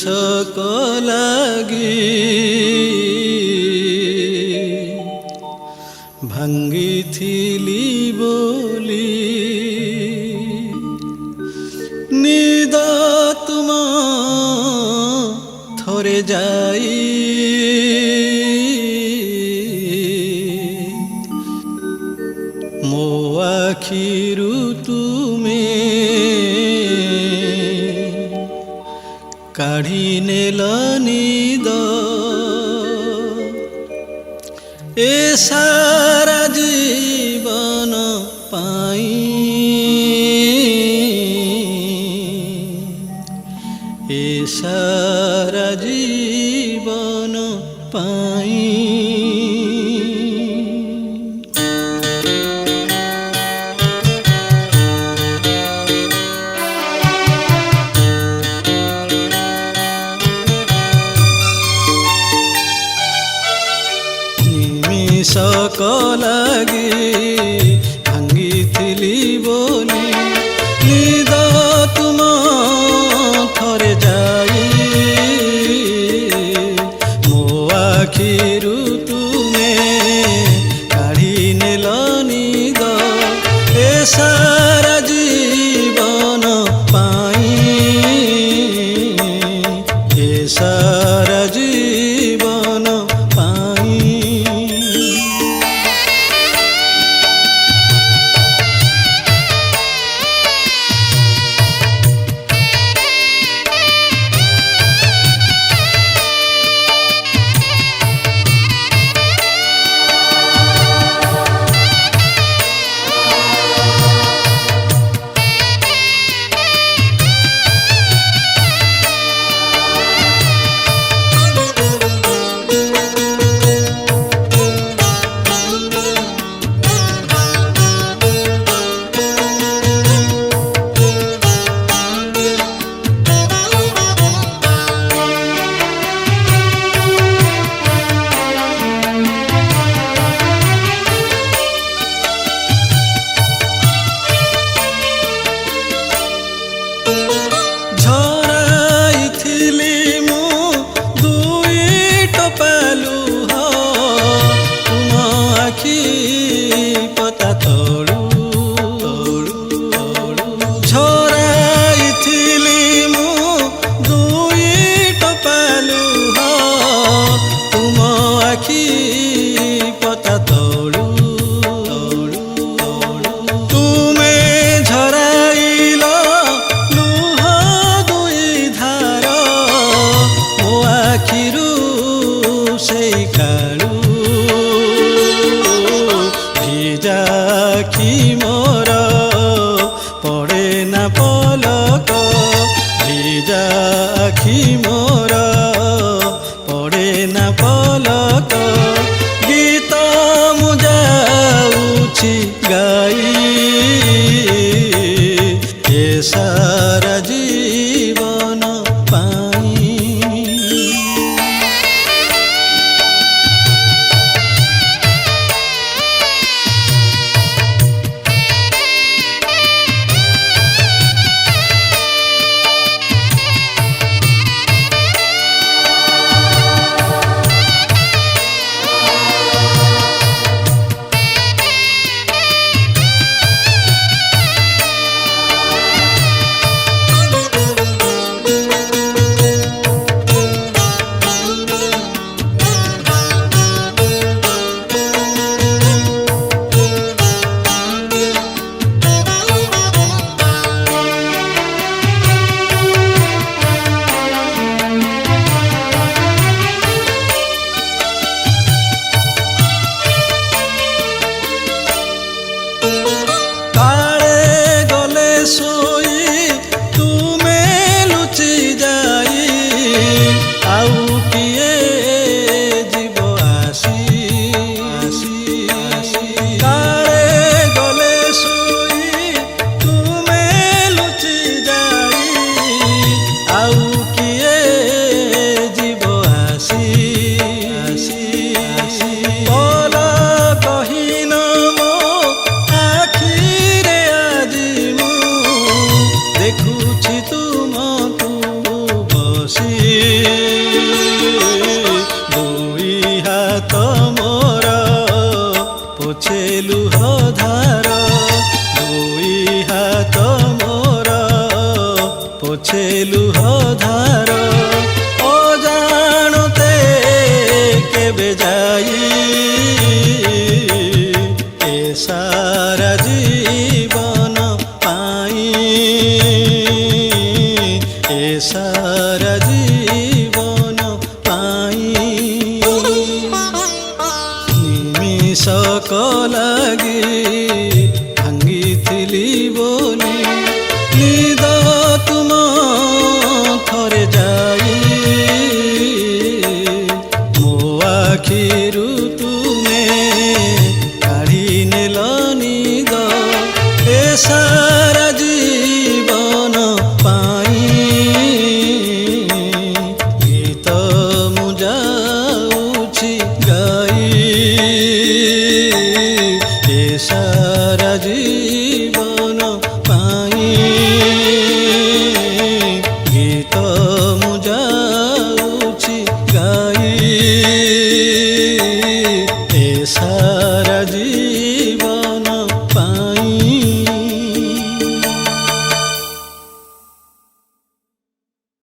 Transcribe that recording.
নিমিষক লাগি ভাঙ্গিথিলি বলি নিদ তুম থরে যাই ମୋ ଆଖିରୁ ତୁମେ କାଢ଼ି ନେଲ ନିଦ ଏ ସାରା ଜୀବନ ପାଇଁ ଏ ସାରା ଜୀବନ ପାଇଁ নিমিষক লাগি ভাঙ্গিথিলি বলি নিদ তুম থরে যাই ମୋ ଆଖିରୁ ତୁମେ କାଢ଼ି ନେଲ ନିଦ ଏ ସାରା ଜୀବନ ପାଇଁ ଏ ସାରା ଜୀବନ ପାଇଁ আখি মোর পড়ে না পলক ভিজা আখি মোর পড়ে না পলক গীত মু যাউছি গাই এ সারা জীবন পাই सकलागी भांगी बोली निद तुम थरे जाई मो आखिरु तुमे काढ़ी नेल निद ए सारा जीवन पाई गीत मु जाऊछि गाई ए सारा जीवन पाई गीत मु जाऊछि गाई।